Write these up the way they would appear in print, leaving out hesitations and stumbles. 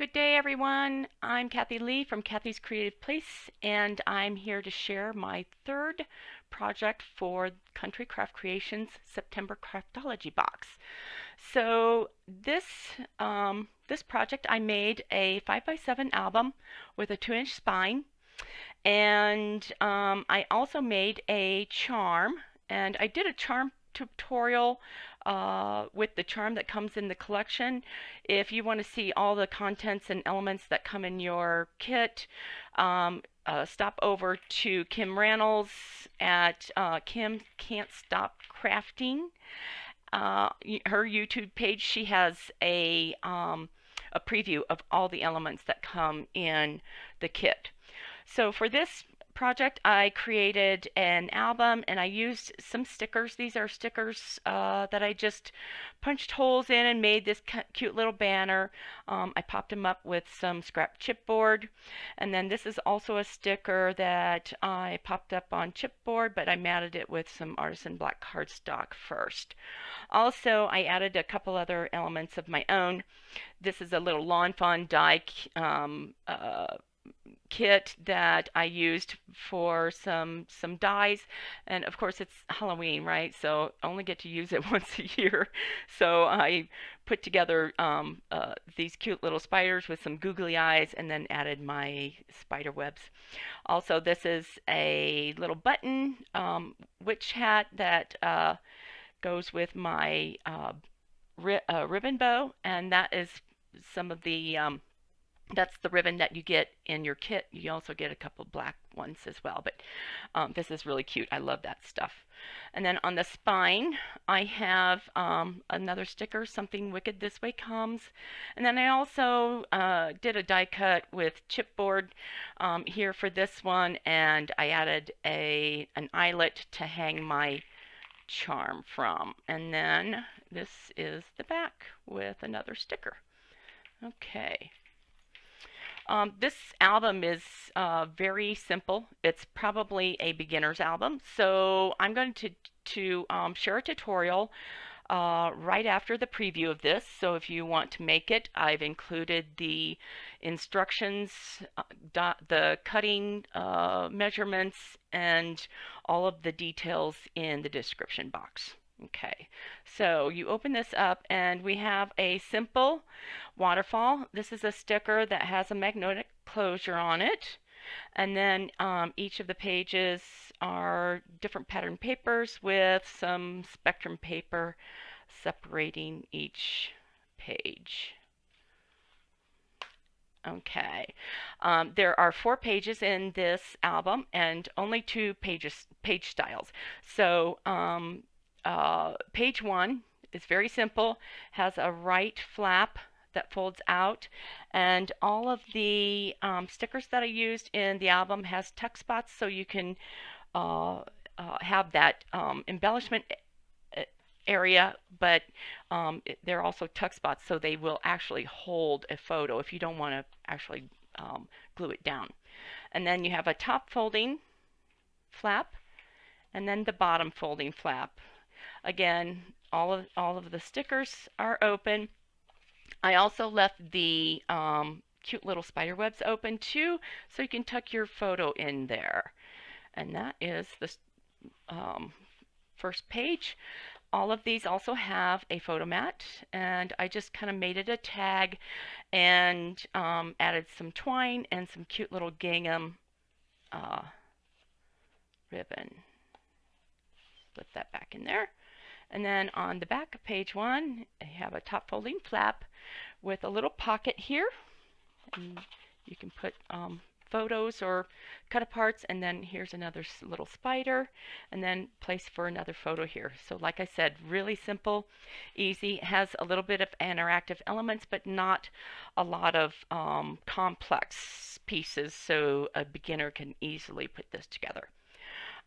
Good day, everyone. I'm Kathy Lee from Kathy's Creative Place, and I'm here to share my third project for Country Craft Creations September Craftology Box. So this project, I made a 5x7 album with a 2-inch spine, and I also made a charm, and I did a charm tutorial with the charm that comes in the collection. If you want to see all the contents and elements that come in your kit, stop over to Kim Rannells at Kim Can't Stop Crafting. Her YouTube page, she has a preview of all the elements that come in the kit. So for this project, I created an album and I used some stickers. These are stickers that I just punched holes in and made this cute little banner. I popped them up with some scrap chipboard. And then this is also a sticker that I popped up on chipboard, but I matted it with some artisan black cardstock first. Also, I added a couple other elements of my own. This is a little lawn fawn die kit that I used for some dies, and of course it's Halloween, right? So I only get to use it once a year. So I put together these cute little spiders with some googly eyes and then added my spider webs. Also, this is a little button witch hat that goes with my ribbon bow, and that is some of the that's the ribbon that you get in your kit. You also get a couple black ones as well, but this is really cute. I love that stuff. And then on the spine, I have another sticker, Something Wicked This Way Comes. And then I also did a die cut with chipboard here for this one, and I added an eyelet to hang my charm from. And then this is the back with another sticker. Okay. This album is very simple. It's probably a beginner's album. So I'm going to share a tutorial right after the preview of this. So if you want to make it, I've included the instructions, the cutting measurements, and all of the details in the description box. Okay, so you open this up and we have a simple waterfall. This is a sticker that has a magnetic closure on it. And then each of the pages are different pattern papers with some spectrum paper separating each page. Okay, there are 4 pages in this album and only 2 page styles. So page 1 is very simple, has a right flap that folds out, and all of the stickers that I used in the album has tuck spots, so you can have that embellishment area, but they're also tuck spots, so they will actually hold a photo if you don't want to actually glue it down. And then you have a top folding flap and then the bottom folding flap. Again, all of the stickers are open. I also left the cute little spider webs open too, so you can tuck your photo in there. And that is the first page. All of these also have a photo mat, and I just kind of made it a tag and added some twine and some cute little gingham ribbon. Slip that back in there. And then on the back of page 1, I have a top folding flap with a little pocket here. And you can put photos or cut aparts, and then here's another little spider, and then place for another photo here. So like I said, really simple, easy. It has a little bit of interactive elements, but not a lot of complex pieces, so a beginner can easily put this together.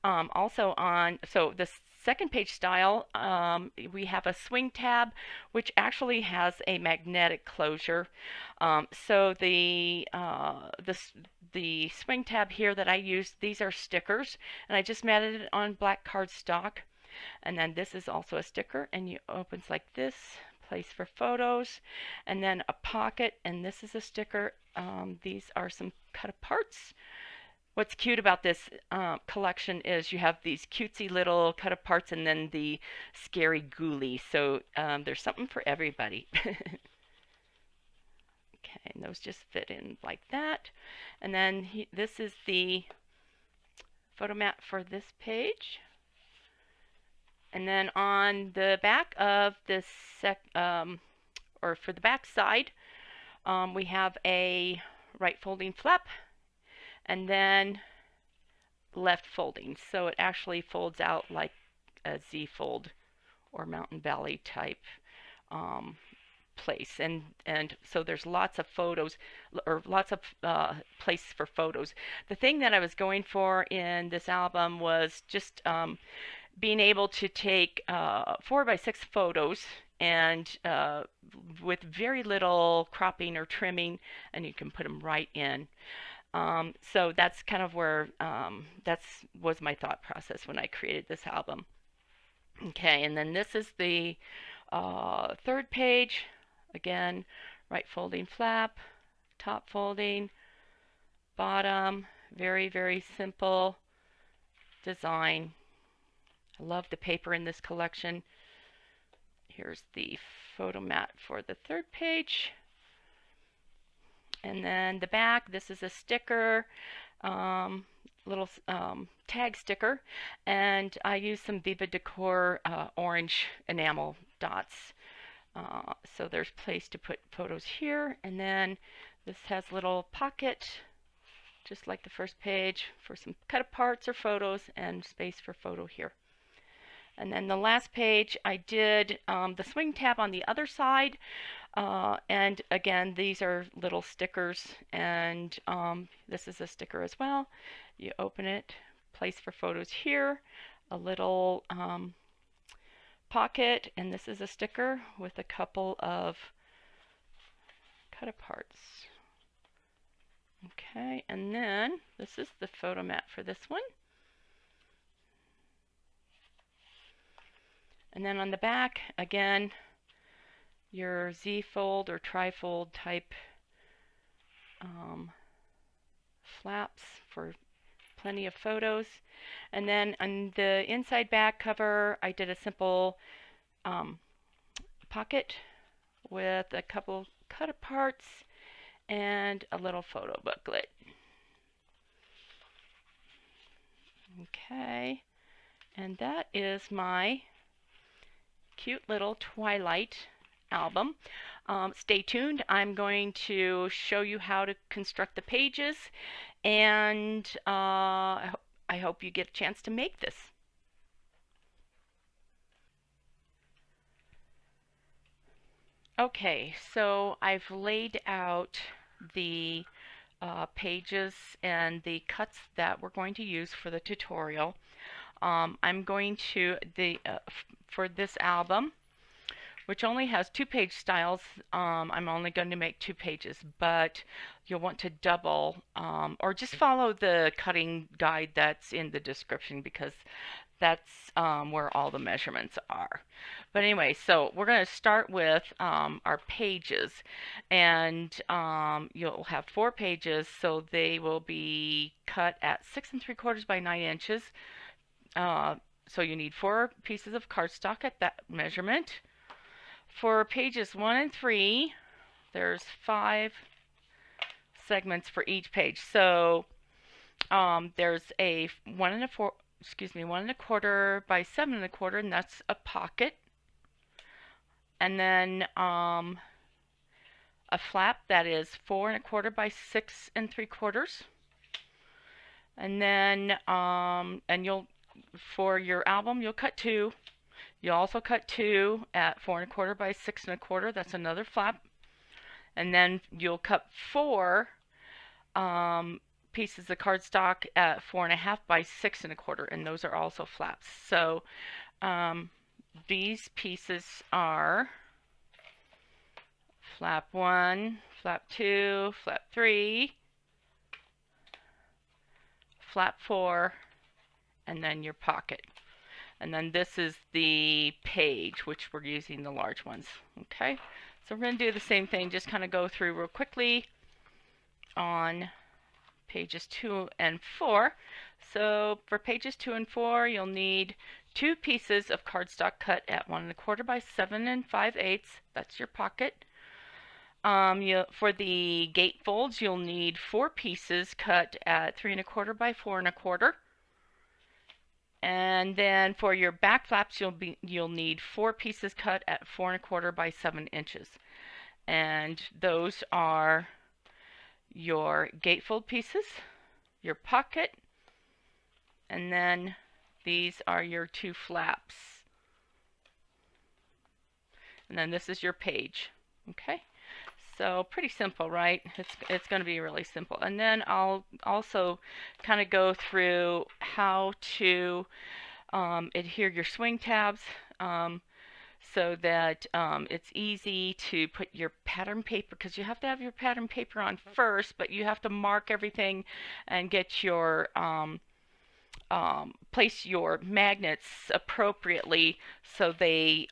So the second page style, we have a swing tab, which actually has a magnetic closure. So the swing tab here that I used, these are stickers, and I just matted it on black cardstock. And then this is also a sticker, and it opens like this, place for photos, and then a pocket, and this is a sticker. These are some cut aparts. What's cute about this collection is you have these cutesy little cut aparts and then the scary ghoulie. So there's something for everybody. Okay, and those just fit in like that. And then this is the photo mat for this page. And then on the back of this or for the back side, we have a right folding flap and then left folding. So it actually folds out like a Z fold or Mountain Valley type place, and so there's lots of photos or lots of place for photos. The thing that I was going for in this album was just being able to take 4x6 photos and with very little cropping or trimming, and you can put them right in. So that's kind of where was my thought process when I created this album. Okay, and then this is the third page. Again, right folding flap, top folding, bottom, very, very simple design. I love the paper in this collection. Here's the photo mat for the third page. And then the back, this is a sticker, little tag sticker, and I use some Viva Decor orange enamel dots. So there's place to put photos here, and then this has a little pocket, just like the first page, for some cut aparts or photos, and space for photo here. And then the last page, I did the swing tab on the other side, and again, these are little stickers, and this is a sticker as well. You open it, place for photos here, a little pocket, and this is a sticker with a couple of cut aparts. Okay, and then this is the photo mat for this one. And then on the back, again, your Z-fold or tri-fold type flaps for plenty of photos. And then on the inside back cover, I did a simple pocket with a couple cut aparts and a little photo booklet. Okay, and that is my cute little Twilight album. Stay tuned. I'm going to show you how to construct the pages, and I hope you get a chance to make this. Okay, so I've laid out the pages and the cuts that we're going to use for the tutorial. I'm going to, for this album, which only has 2-page styles, I'm only going to make 2 pages, but you'll want to double or just follow the cutting guide that's in the description, because that's where all the measurements are. But anyway, so we're going to start with our pages, and you'll have 4 pages, so they will be cut at 6 3/4 by 9 inches. So you need 4 pieces of cardstock at that measurement. For pages 1 and 3, there's 5 segments for each page. So there's a 1 1/4 by 7 1/4, and that's a pocket. And then a flap that is 4 1/4 by 6 3/4. And then and you'll, for your album, you'll cut 2. You'll also cut 2 at 4 1/4 by 6 1/4. That's another flap. And then you'll cut 4 pieces of cardstock at 4 1/2 by 6 1/4, and those are also flaps. So these pieces are flap 1, flap 2, flap 3, flap 4, and then your pocket. And then this is the page, which we're using the large ones. Okay, so we're going to do the same thing, just kind of go through real quickly on pages 2 and 4. So for pages 2 and 4, you'll need 2 pieces of cardstock cut at 1 1/4 by 7 5/8. That's your pocket. For the gatefolds, you'll need 4 pieces cut at 3 1/4 by 4 1/4. And then for your back flaps, you'll need 4 pieces cut at 4 1/4 by 7 inches. And those are your gatefold pieces, your pocket, and then these are your 2 flaps. And then this is your page. Okay, so pretty simple, right? It's going to be really simple. And then I'll also kind of go through how to adhere your swing tabs so that it's easy to put your pattern paper, because you have to have your pattern paper on first, but you have to mark everything and get your place your magnets appropriately so they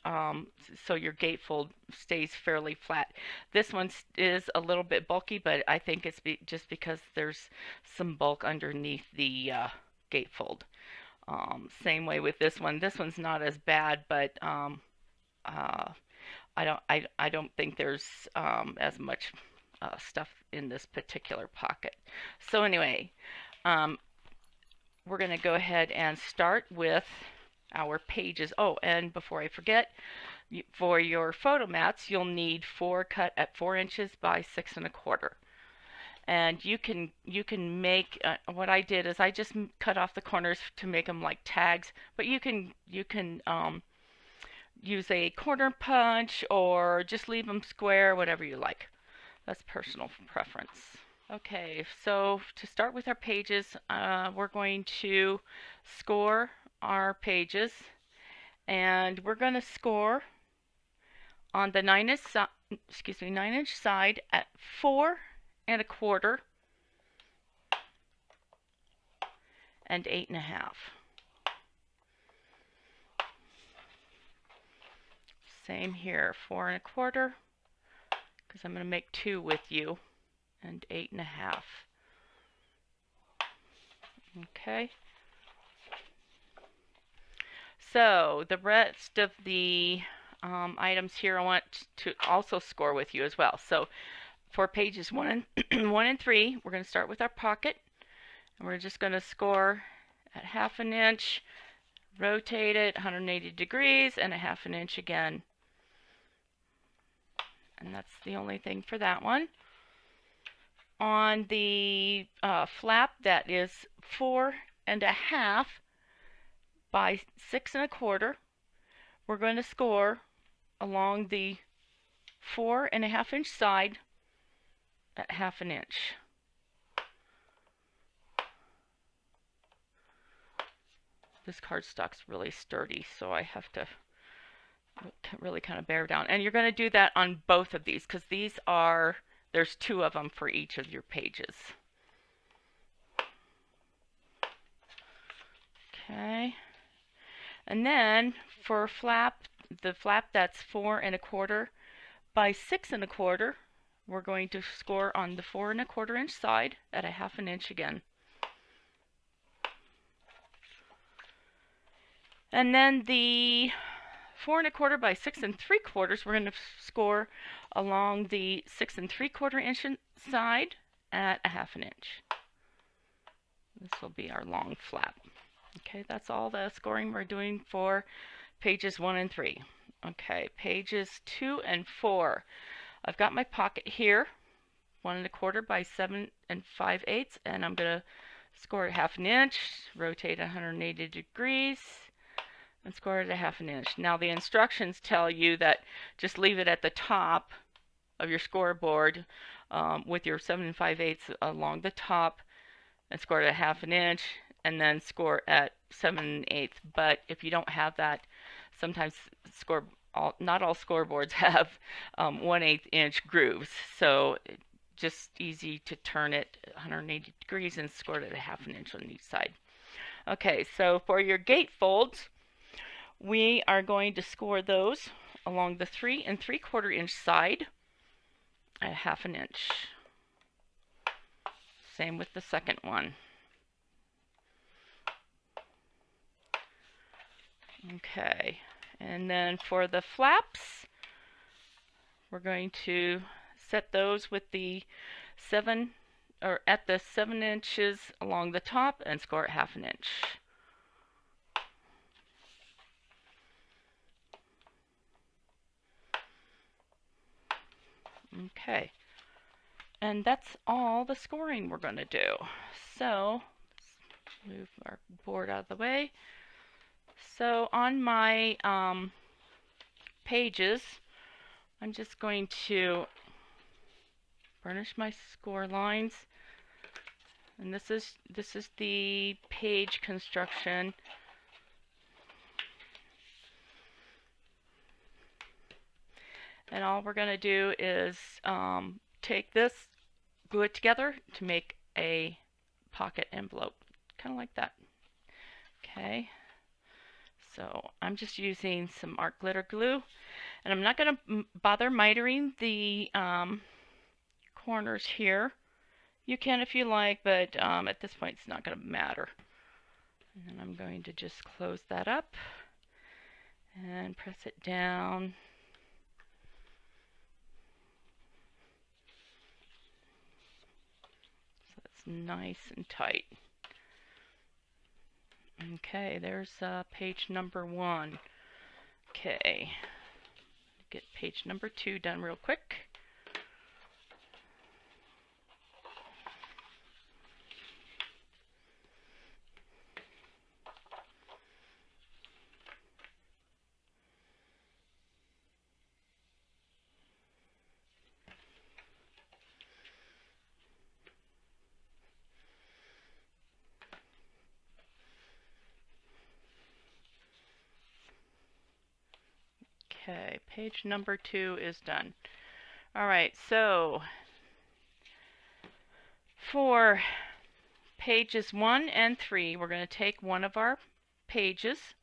so your gatefold stays fairly flat. This one is a little bit bulky, but I think it's just because there's some bulk underneath the gatefold. Same way with this one. This one's not as bad, but I don't think there's as much stuff in this particular pocket. So anyway, we're going to go ahead and start with our pages. Oh, and before I forget, for your photo mats, you'll need 4 cut at 4 inches by 6 1/4. And you can make what I did is I just cut off the corners to make them like tags, but you can use a corner punch or just leave them square, whatever you like. That's personal preference. Okay, so to start with our pages, we're going to score our pages, and we're going to score on the 9-inch side at 4 1/4 and 8 1/2. Same here, 4 1/4, because I'm going to make 2 with you, and 8 1/2. Okay. So the rest of the items here I want to also score with you as well. So for pages 1 and 3, we're going to start with our pocket, and we're just going to score at 1/2 inch, rotate it 180 degrees, and a 1/2 inch again. And that's the only thing for that one. On the flap, that is 4 1/2 by 6 1/4, we're going to score along the 4 1/2 inch side at 1/2 inch. This cardstock's really sturdy, so I have to really kind of bear down. And you're going to do that on both of these, because there's 2 of them for each of your pages. Okay. And then for the flap that's 4 1/4 by 6 1/4, we're going to score on the 4 1/4 inch side at a 1/2 inch again. And then the 4 1/4 by 6 3/4, we're going to score along the 6 3/4 inch side at a 1/2 inch. This will be our long flap. Okay, that's all the scoring we're doing for pages 1 and 3. Okay, pages 2 and 4. I've got my pocket here, 1 1/4 by 7 5/8, and I'm going to score at 1/2 inch, rotate 180 degrees, and score it at 1/2 inch. Now the instructions tell you that just leave it at the top of your scoreboard with your 7 5/8 along the top, and score it at 1/2 inch, and then score at 7/8. But if you don't have that, sometimes not all scoreboards have 1/8 inch grooves, so just easy to turn it 180 degrees and score it at a 1/2 inch on each side. Okay, so for your gatefolds, we are going to score those along the 3 3/4 inch side at 1/2 inch. Same with the second one. Okay, and then for the flaps, we're going to set those with the 7 or at the 7 inches along the top and score at 1/2 inch. Okay, and that's all the scoring we're going to do. So let's move our board out of the way. So on my pages, I'm just going to burnish my score lines, and this is the page construction. And all we're going to do is take this, glue it together to make a pocket envelope, kind of like that. Okay, so I'm just using some art glitter glue, and I'm not going to bother mitering the corners here. You can if you like, but at this point it's not going to matter. And then I'm going to just close that up and press it down. So it's nice and tight. Okay, there's page number 1. Okay, get page number 2 done real quick. Okay, page number 2 is done. All right, so for pages 1 and 3, we're going to take one of our pages,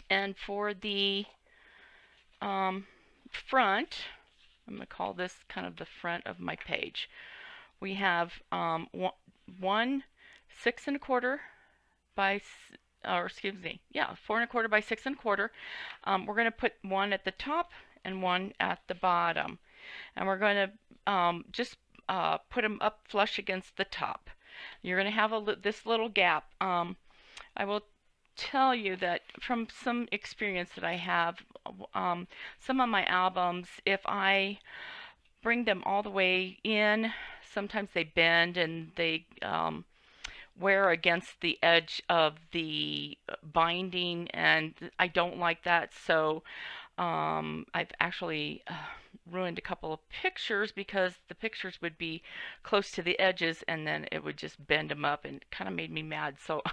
and for the front, I'm going to call this kind of the front of my page. We have one 6 1/4 by, or excuse me, yeah, 4 1/4 by 6 1/4. We're going to put one at the top and one at the bottom, and we're going to just put them up flush against the top. You're going to have this little gap. I will tell you that from some experience that I have, some of my albums, if I bring them all the way in, sometimes they bend and they wear against the edge of the binding, and I don't like that. So I've actually ruined a couple of pictures because the pictures would be close to the edges and then it would just bend them up, and it kind of made me mad. So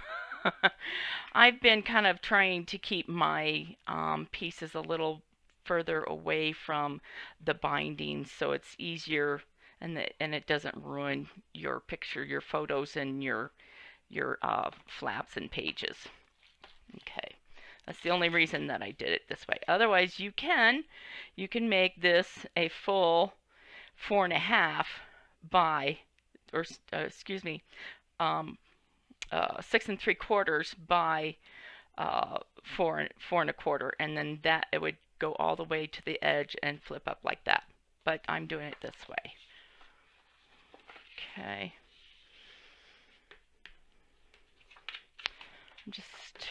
I've been kind of trying to keep my pieces a little further away from the binding so it's easier, and it doesn't ruin your picture, your photos, and your flaps and pages. Okay, that's the only reason that I did it this way. Otherwise, you can make this a full 4 1/2 by, or excuse me, 6 3/4 by 4 1/4, and then that it would go all the way to the edge and flip up like that. But I'm doing it this way. Okay. I'm just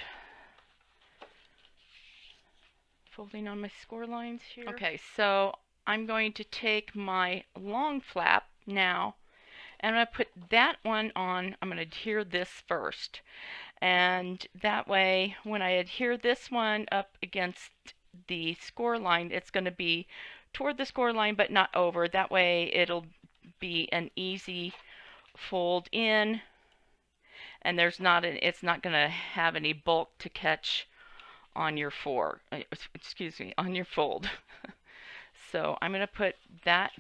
folding on my score lines here. Okay, so I'm going to take my long flap now, and I'm going to put that one on. I'm going to adhere this first, and that way when I adhere this one up against the score line, it's going to be toward the score line but not over. That way it'll be an easy fold in, and it's not going to have any bulk to catch on your on your fold. So I'm going to put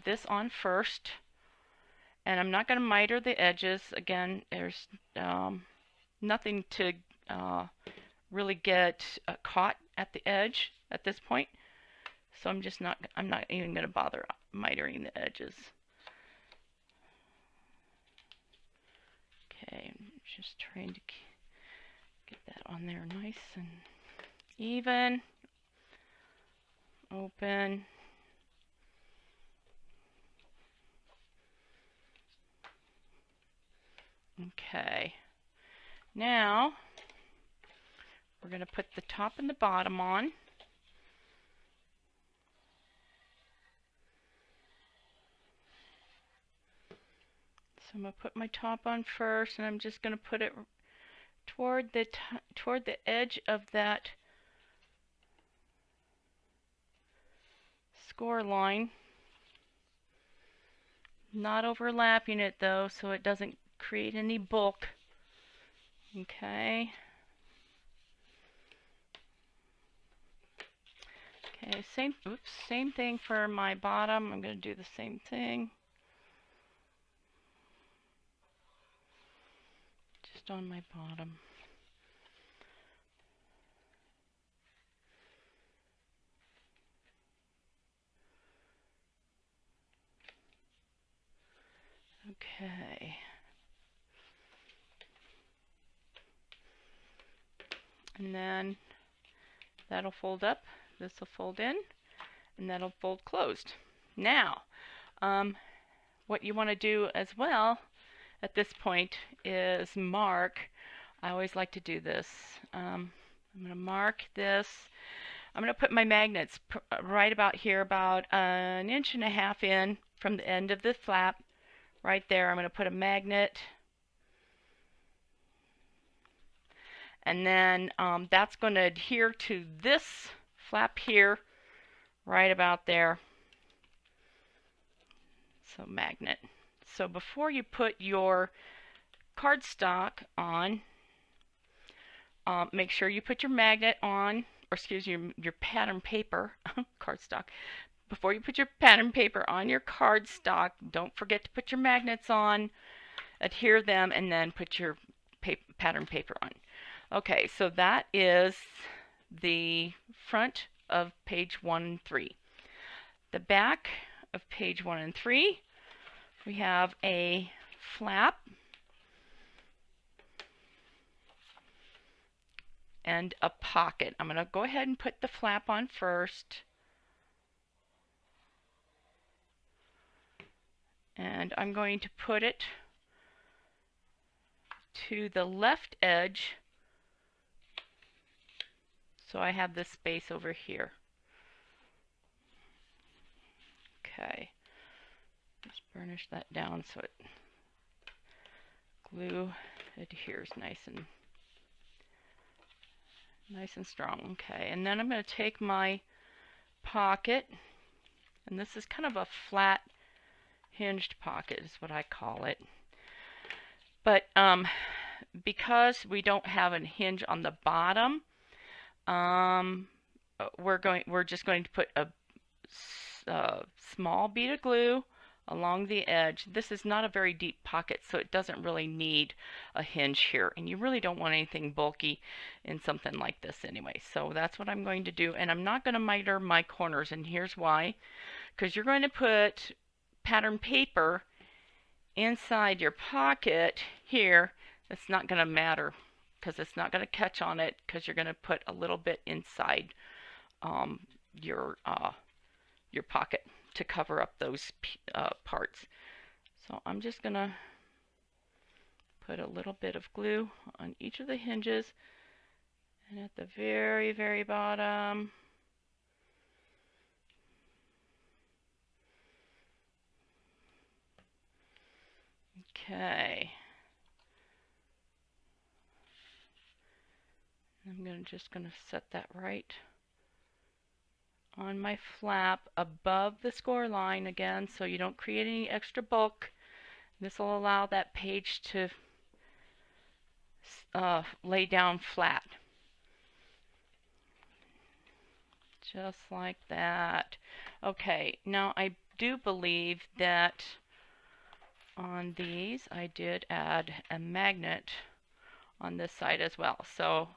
this on first, and I'm not going to miter the edges. Again, there's nothing to really get caught at the edge at this point. So I'm not even going to bother mitering the edges. Okay, I'm just trying to get that on there nice and even. Open. Okay. Now, we're going to put the top and the bottom on. So I'm going to put my top on first, and I'm just going to put it toward the edge of that score line. Not overlapping it though, so it doesn't create any bulk. Okay. Okay, same thing for my bottom. I'm going to do the same thing. Just on my bottom. Okay. And then that'll fold up, this will fold in, and that'll fold closed. Now, what you want to do as well at this point is mark. I always like to do this. I'm going to mark this. I'm going to put my magnets right about here, about 1.5 inches in from the end of the flap. Right there, I'm going to put a magnet. And then that's going to adhere to this flap here, right about there. So magnet. So before you put your cardstock on, make sure you put your magnet on, or excuse me, your pattern paper, cardstock. Before you put your pattern paper on your cardstock, don't forget to put your magnets on, adhere them, and then put your pattern paper on. Okay, so that is the front of page 1 and 3. The back of page 1 and 3, we have a flap and a pocket. I'm going to go ahead and put the flap on first. And I'm going to put it to the left edge, so I have this space over here. Okay, just burnish that down so it glue adheres nice and strong. Okay, and then I'm going to take my pocket, and this is kind of a flat hinged pocket is what I call it. But because we don't have a hinge on the bottom, we're just going to put a small bead of glue along the edge. This is not a very deep pocket, so it doesn't really need a hinge here, and you really don't want anything bulky in something like this anyway. So that's what I'm going to do, and I'm not going to miter my corners, and here's why. Because you're going to put pattern paper inside your pocket here. It's not going to matter because it's not going to catch on it, because you're going to put a little bit inside your pocket to cover up those parts. So I'm just going to put a little bit of glue on each of the hinges, and at the very, very bottom, okay. I'm just going to set that right on my flap above the score line again, so you don't create any extra bulk. This will allow that page to lay down flat. Just like that. Okay, now I do believe that on these I did add a magnet on this side as well. So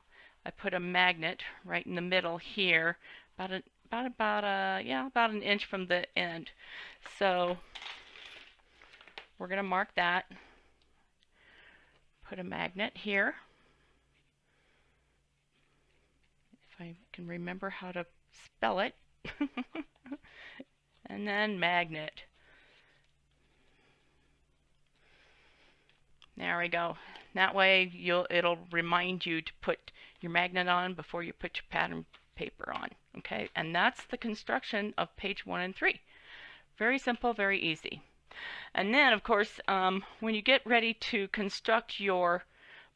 I put a magnet right in the middle here, about an inch from the end. So we're going to mark that. Put a magnet here. If I can remember how to spell it. And then magnet. There we go. That way it'll remind you to put your magnet on before you put your pattern paper on. Okay, and that's the construction of page 1 and 3. Very simple, very easy. And then, of course, when you get ready to construct your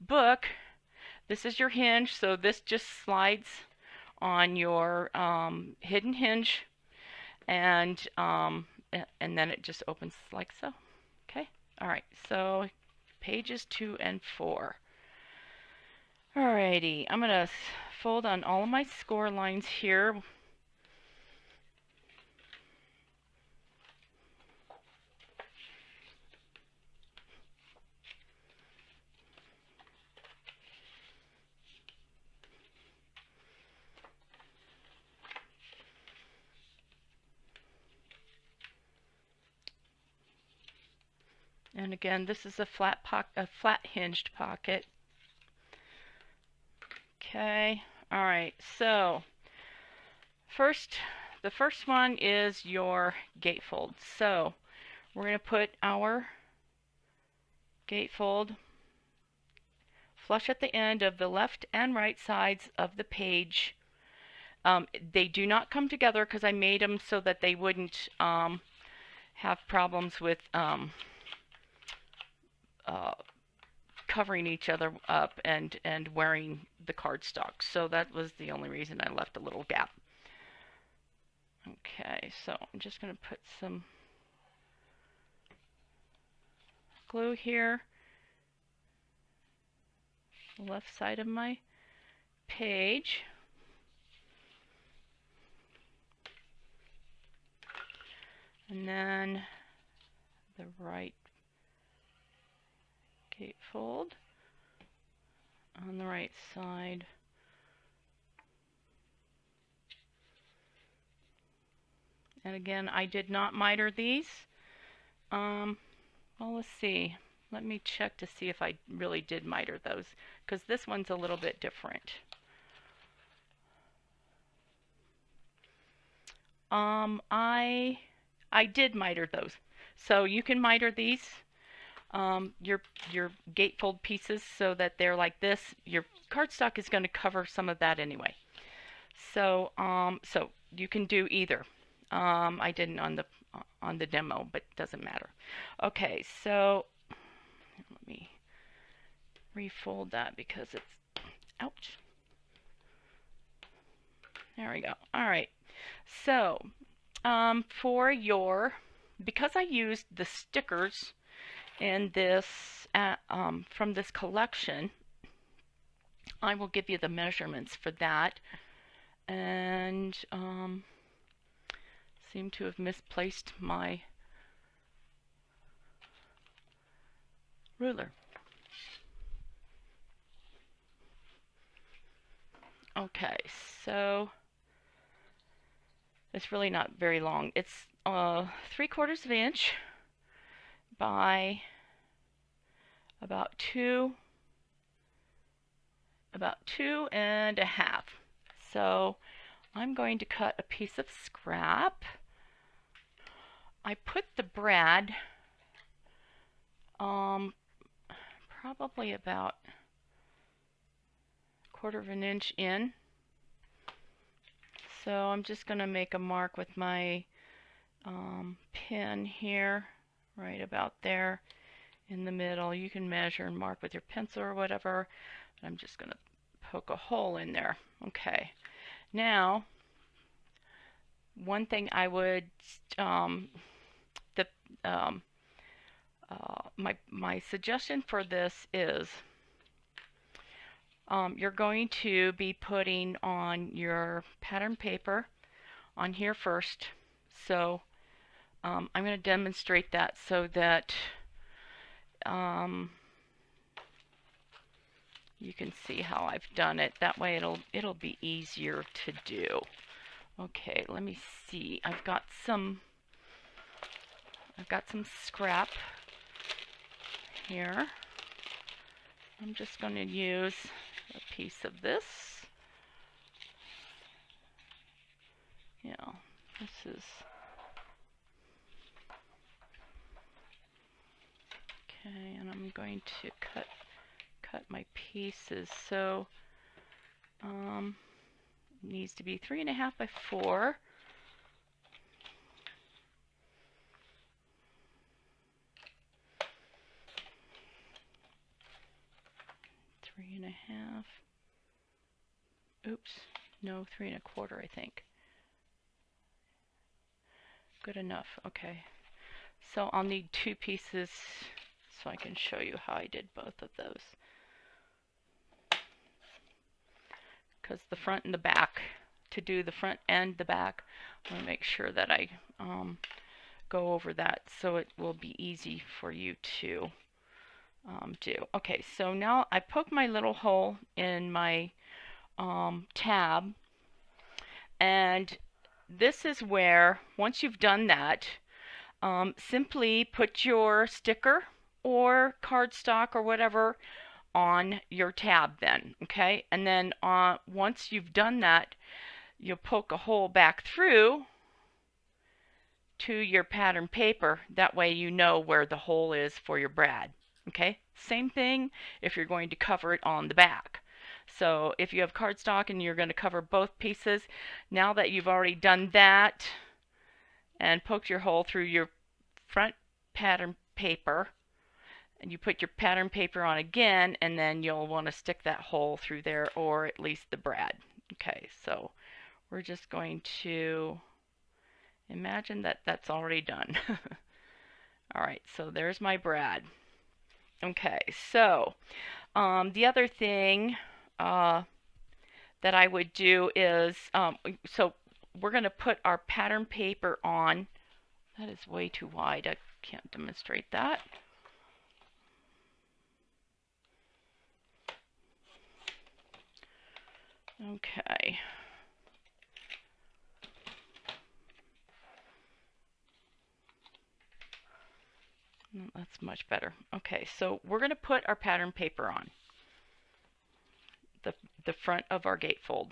book, this is your hinge, so this just slides on your hidden hinge, and then it just opens like so. Okay, all right, so pages 2 and 4. Alrighty, I'm going to fold on all of my score lines here. And again, this is a flat hinged pocket. Okay, all right, so the first one is your gatefold. So we're going to put our gatefold flush at the end of the left and right sides of the page. They do not come together because I made them so that they wouldn't have problems with covering each other up and wearing the cardstock. So that was the only reason I left a little gap. Okay, so I'm just going to put some glue here, left side of my page. And then the right gatefold on the right side. And again, I did not miter these. Well, let's see. Let me check to see if I really did miter those, because this one's a little bit different. I did miter those. So you can miter these, your gatefold pieces, so that they're like this. Your cardstock is going to cover some of that anyway. So so you can do either. I didn't on the demo, but it doesn't matter. Okay, so let me refold that because it's, ouch. There we go. All right. So for your, because I used the stickers in this from this collection, I will give you the measurements for that. And seem to have misplaced my ruler. Okay, so it's really not very long. It's 3/4 of an inch by about 2.5. So I'm going to cut a piece of scrap. I put the brad probably about 1/4 of an inch in. So I'm just going to make a mark with my pin here, right about there in the middle. You can measure and mark with your pencil or whatever. But I'm just going to poke a hole in there. Okay. Now, one thing I would my suggestion for this is you're going to be putting on your pattern paper on here first. So I'm going to demonstrate that so that you can see how I've done it. That way it'll be easier to do. Okay, let me see. I've got some scrap here. I'm just going to use a piece of this. Yeah, this is okay, and I'm going to cut my pieces. So it needs to be 3.5 by 4. Three and a half. Oops, no, 3.25, I think. Good enough. Okay. So I'll need 2 pieces so I can show you how I did both of those. Because the front and the back, to do the front and the back, I want to make sure that I go over that so it will be easy for you to do. Okay, so now I poke my little hole in my tab, and this is where, once you've done that, simply put your sticker or cardstock or whatever on your tab then, okay? And then once you've done that, you'll poke a hole back through to your pattern paper. That way you know where the hole is for your brad, okay? Same thing if you're going to cover it on the back. So if you have cardstock and you're going to cover both pieces, now that you've already done that and poked your hole through your front pattern paper, and you put your pattern paper on again, and then you'll want to stick that hole through there, or at least the brad. Okay, so we're just going to imagine that that's already done. All right, so there's my brad. Okay, so the other thing that I would do is, so we're going to put our pattern paper on. That is way too wide. I can't demonstrate that. Okay. That's much better. Okay, so we're going to put our pattern paper on the front of our gatefold.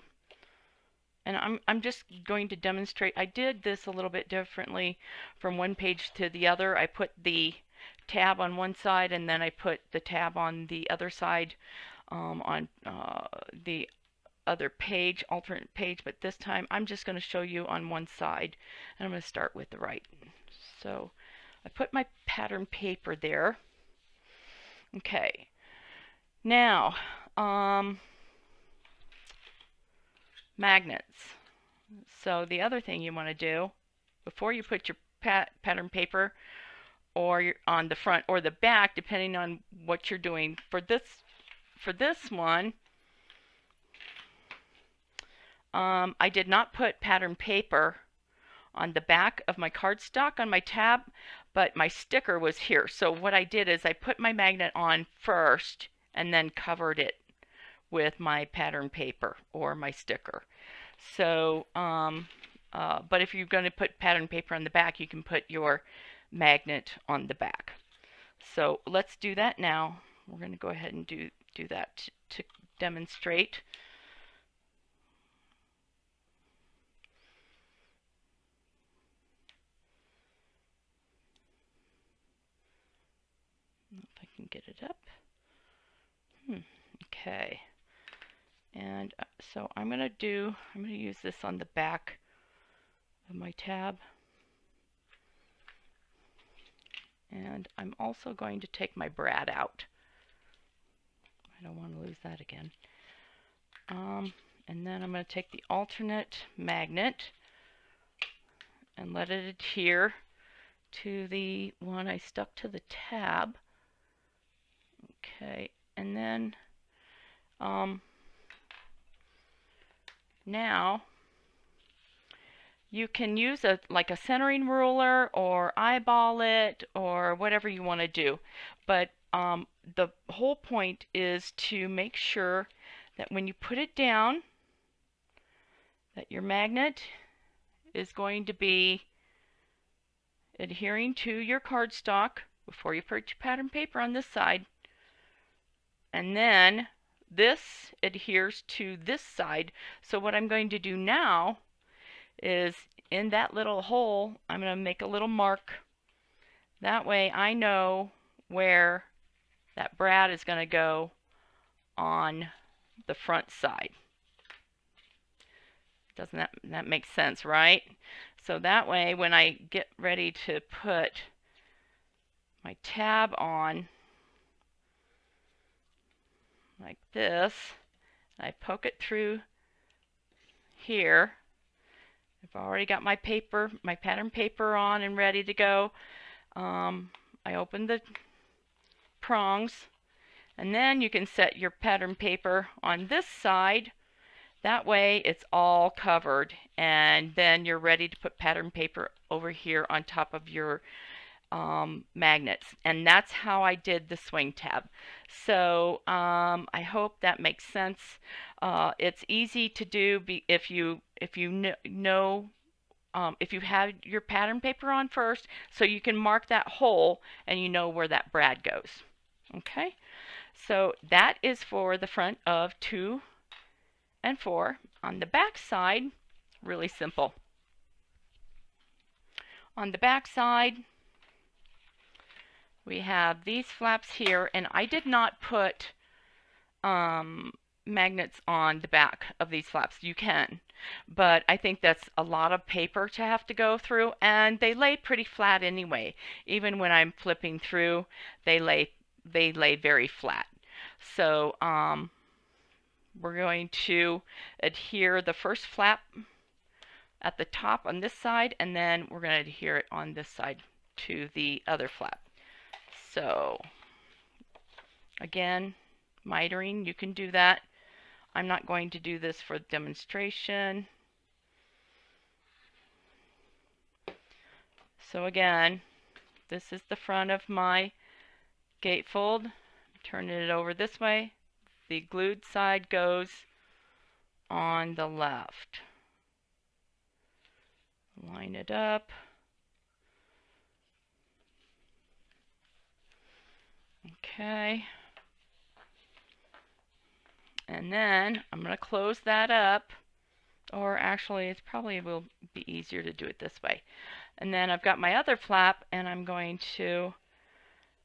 And I'm just going to demonstrate. I did this a little bit differently from one page to the other. I put the tab on one side, and then I put the tab on the other side on the other page, alternate page, but this time I'm just going to show you on one side, and I'm going to start with the right. So I put my pattern paper there. Okay, now magnets. So the other thing you want to do before you put your pattern paper or on the front or the back, depending on what you're doing, for this one, I did not put pattern paper on the back of my cardstock on my tab, but my sticker was here. So what I did is I put my magnet on first and then covered it with my pattern paper or my sticker. So, but if you're going to put pattern paper on the back, you can put your magnet on the back. So let's do that now. We're going to go ahead and do that to demonstrate. If I can get it up. Okay. And so I'm going to use this on the back of my tab. And I'm also going to take my brad out. I don't want to lose that again. And then I'm going to take the alternate magnet and let it adhere to the one I stuck to the tab. Okay, and then now you can use like a centering ruler or eyeball it or whatever you want to do. But the whole point is to make sure that when you put it down, that your magnet is going to be adhering to your cardstock before you put your pattern paper on this side. And then this adheres to this side. So what I'm going to do now is in that little hole, I'm going to make a little mark. That way I know where that brad is going to go on the front side. Doesn't that make sense, right? So that way when I get ready to put my tab on like this, I poke it through here. I've already got my paper, my pattern paper on and ready to go. I open the prongs, and then you can set your pattern paper on this side. That way it's all covered, and then you're ready to put pattern paper over here on top of your magnets. And that's how I did the swing tab. So I hope that makes sense. It's easy to do if you know if you have your pattern paper on first, so you can mark that hole and you know where that brad goes. Okay, so that is for the front of 2 and 4. On the back side, really simple. On the back side, we have these flaps here, and I did not put magnets on the back of these flaps. You can, but I think that's a lot of paper to have to go through, and they lay pretty flat anyway. Even when I'm flipping through, they lay very flat. So we're going to adhere the first flap at the top on this side, and then we're going to adhere it on this side to the other flap. So again, mitering, you can do that. I'm not going to do this for demonstration. So again, this is the front of my gatefold. Turning it over this way. The glued side goes on the left. Line it up. Okay. And then I'm going to close that up, or actually it probably will be easier to do it this way. And then I've got my other flap, and I'm going to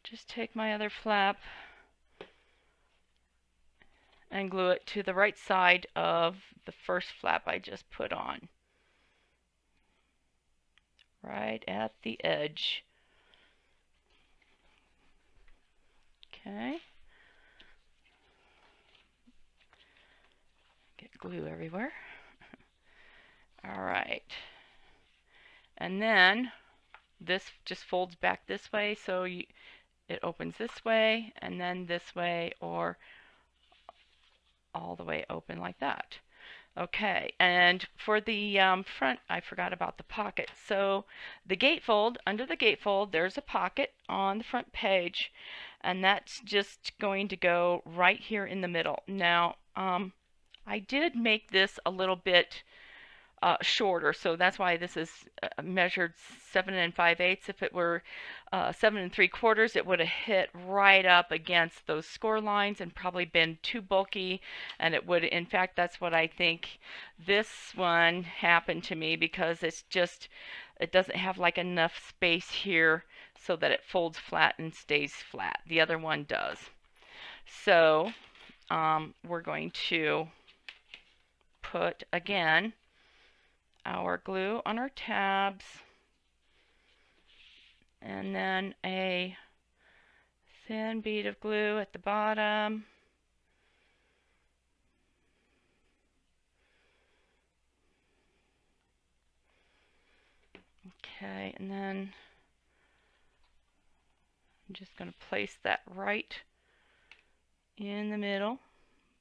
just take my other flap and glue it to the right side of the first flap I just put on. Right at the edge. Okay. Get glue everywhere. Alright. And then this just folds back this way, so it opens this way, and then this way, or all the way open like that. Okay, and for the front, I forgot about the pocket. So the gatefold, under the gatefold, there's a pocket on the front page, and that's just going to go right here in the middle. Now, I did make this a little bit shorter, so that's why this is measured 7 5/8. If it were 7 3/4, it would have hit right up against those score lines and probably been too bulky, and it would, in fact, that's what I think this one happened to me, because it doesn't have like enough space here so that it folds flat and stays flat. The other one does. So we're going to put, again, our glue on our tabs, and then a thin bead of glue at the bottom. Okay, and then I'm just going to place that right in the middle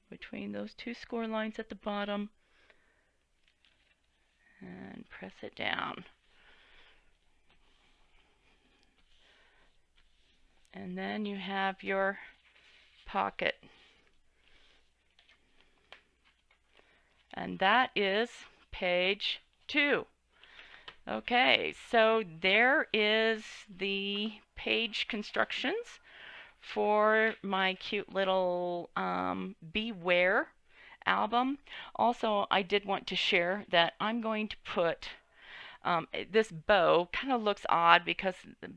between those two score lines at the bottom, and press it down. And then you have your pocket. And that is page 2. Okay, so there is the page constructions for my cute little Beware album. Also, I did want to share that I'm going to put this bow kind of looks odd because,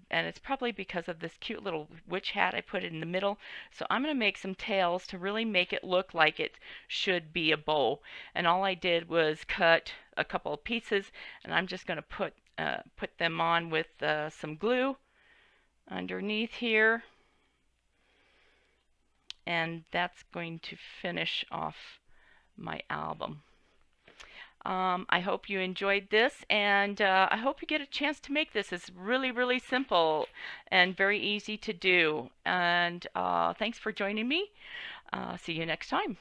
and it's probably because of this cute little witch hat I put in the middle. So I'm going to make some tails to really make it look like it should be a bow. And all I did was cut a couple of pieces, and I'm just going to put them on with some glue underneath here. And that's going to finish off my album. I hope you enjoyed this, and I hope you get a chance to make this. It's really, really simple and very easy to do. And thanks for joining me. See you next time.